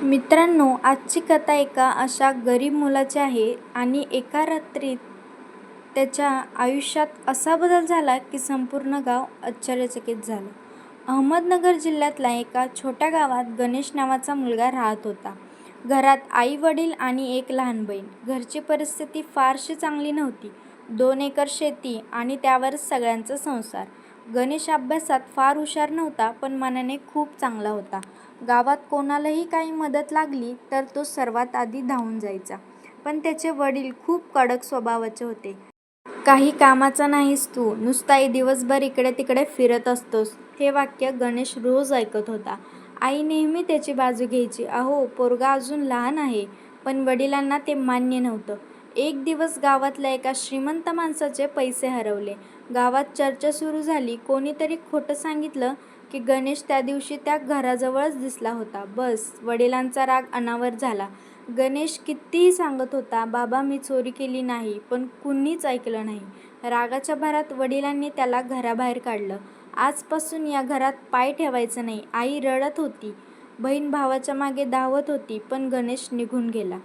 मित्रांनो, आजची कथा एका अशा गरीब मुलाची आहे आणि एका रात्रीत त्याच्या आयुष्यात असा बदल झाला की संपूर्ण गाव आश्चर्यचकित झालं. अहमदनगर जिल्ह्यातल्या एका छोट्या गावात गणेश नावाचा मुलगा राहत होता. घरात आई वडील आणि एक लहान बहीण. घरची परिस्थिती फारशी चांगली नव्हती. 2 एकर शेती आणि त्यावरच सगळ्यांचा संसार. गणेश अभ्यासात फार हुशार नव्हता, पण मनाने खूप चांगला होता. गावात कोणालाही काही मदत लागली तर तो सर्वात आधी धावून जायचा. पण त्याचे वडील खूप कडक स्वभावाचे होते. काही कामाचा नाहीस तू, नुसता दिवसभर इकडे तिकडे फिरत असतोस, हे वाक्य गणेश रोज ऐकत होता. आई नेहमी त्याची बाजू घ्यायची. अहो, पोरगा अजून लहान आहे. पण वडिलांना ते मान्य नव्हतं. एक दिवस गावातल्या एका श्रीमंत माणसाचे पैसे हरवले. गावात चर्चा सुरू झाली. कोणीतरी खोटं सांगितलं की गणेश त्या दिवशी त्या घराजवळच दिसला होता. बस, वडिलांचा राग अनावर झाला. गणेश कितीही सांगत होता, बाबा मी चोरी केली नाही, पण कुणीच ऐकलं नाही. रागाच्या भरात वडिलांनी त्याला घराबाहेर काढलं. आजपासून या घरात पाय ठेवायचा नाही. आई रडत होती. बहीण भावाच्या मागे धावत होती, पण गणेश निघून गेला.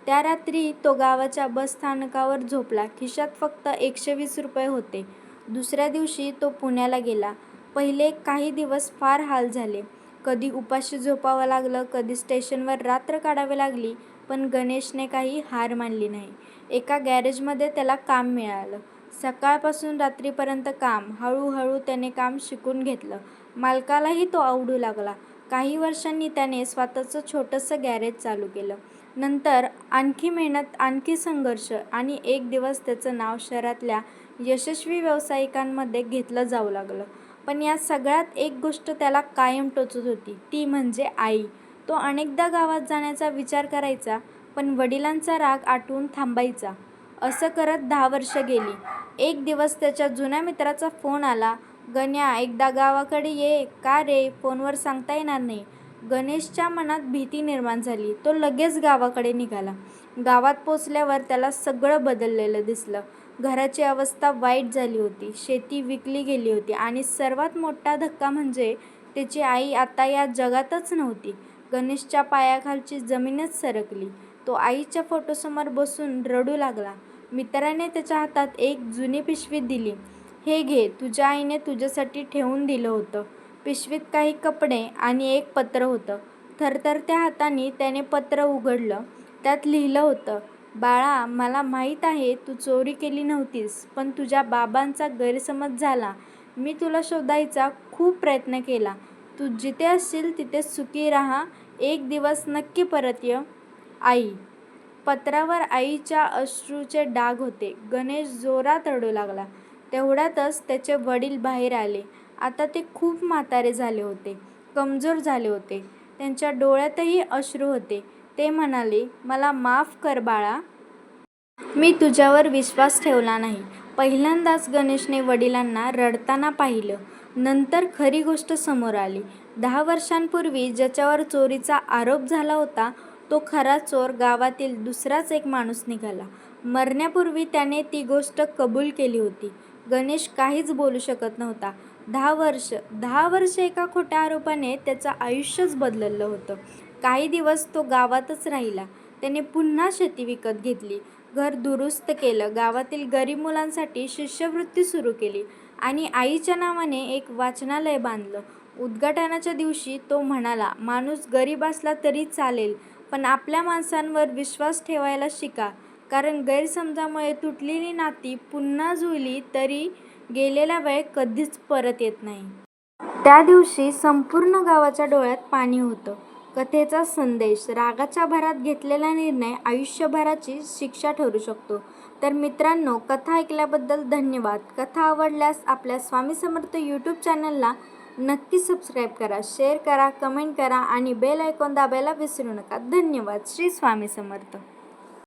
त्या रात्री तो गावाच्या बस स्थानकावर झोपला. खिशात फक्त 120 रुपये होते. दुसऱ्या दिवशी तो पुण्याला गेला. पहिले काही दिवस फार हाल झाले. कधी उपाशी झोपावं लागलं, कधी स्टेशनवर रात्र काढावी लागली, पण गणेशने काही हार मानली नाही. एका गॅरेजमध्ये त्याला काम मिळालं. सकाळपासून रात्रीपर्यंत काम. हळूहळू त्याने काम शिकून घेतलं. मालकालाही तो आवडू लागला. काही वर्षांनी त्याने स्वतःचं छोटंसं गॅरेज चालू केलं. नंतर आणखी मेहनत, आणखी संघर्ष आणि एक दिवस त्याचं नाव शहरातल्या यशस्वी व्यावसायिकांमध्ये घेतलं जाऊ लागलं. पण या सगळ्यात एक गोष्ट त्याला कायम टोचत होती, ती म्हणजे आई. तो अनेकदा गावात जाण्याचा विचार करायचा, पण वडिलांचा राग आठवून थांबायचा. असं करत 10 वर्ष गेली. एक दिवस त्याच्या जुन्या मित्राचा फोन आला. गण्या, एकदा गावाकडे ये. का रे? फोनवर सांगता येणार नाही. गणेशच्या मनात भीती निर्माण झाली. तो लगेच गावाकडे निघाला. गावात पोचल्यावर त्याला सगळं बदललेलं दिसलं. घराची अवस्था वाईट झाली होती. शेती विकली गेली होती आणि सर्वात मोठा धक्का म्हणजे त्याची आई आता या जगातच नव्हती. गणेशच्या पायाखालची जमीनच सरकली. तो आईच्या फोटोसमोर बसून रडू लागला. मित्राने त्याच्या हातात एक जुनी पिशवी दिली. हे घे, तुझ्या आईने तुझ्यासाठी ठेवून दिलं होतं. पिशवीत काही कपडे आणि एक पत्र होतं. थरथरत्या हाताने त्याने पत्र उघडलं. त्यात लिहिलं होतं, बाळा, मला माहीत आहे तू चोरी केली नव्हतीस, पण तुझ्या बाबांचा गैरसमज झाला. मी तुला शोधायचा खूप प्रयत्न केला. तू जिथे असशील तिथे सुखी राहा. एक दिवस नक्की परत ये. आई. पत्रावर आईच्या अश्रूचे डाग होते. गणेश जोरात रडू लागला. तेवढ्यातच त्याचे वडील बाहेर आले. आता ते खूप म्हातारे झाले होते, कमजोर झाले होते. त्यांच्या डोळ्यातही अश्रू होते. ते म्हणाले, मला माफ कर बाळा. मी तुझ्यावर विश्वास ठेवला नाही. पहिल्यांदाच गणेशने वडिलांना रडताना पाहिलं. नंतर खरी गोष्ट समोर आली. 10 वर्षांपूर्वी ज्याच्यावर चोरीचा आरोप झाला होता, तो खरा चोर गावातील दुसराच एक माणूस निघाला. मरण्यापूर्वी त्याने ती गोष्ट कबूल केली होती. गणेश काहीच बोलू शकत नव्हता. 10 वर्ष एका खोट्या आरोपाने त्याचं आयुष्यच बदललं होतं. काही दिवस तो गावातच राहिला. त्याने पुन्हा शेती विकत घेतली, घर दुरुस्त केलं, गावातील गरीब मुलांसाठी शिष्यवृत्ती सुरू केली आणि आईच्या नावाने एक वाचनालय बांधलं. उद्घाटनाच्या दिवशी तो म्हणाला, माणूस गरीब असला तरी चालेल, पण आपल्या माणसांवर विश्वास ठेवायला शिका, कारण गैरसमजामुळे तुटलेली नाती पुन्हा जुळली तरी गेलेला वेळ कधीच परत येत नाही. त्या दिवशी संपूर्ण गावाच्या डोळ्यात पाणी होतं. कथेचा संदेश, रागाच्या भरात घेतलेला निर्णय आयुष्यभराची शिक्षा ठरू शकतो. तर मित्रांनो, कथा ऐकल्याबद्दल धन्यवाद. कथा आवडल्यास आपल्या स्वामी समर्थ यूट्यूब चॅनलला नक्की सबस्क्राईब करा, शेअर करा, कमेंट करा आणि बेल आयकॉन दाबायला विसरू नका. धन्यवाद. श्री स्वामी समर्थ.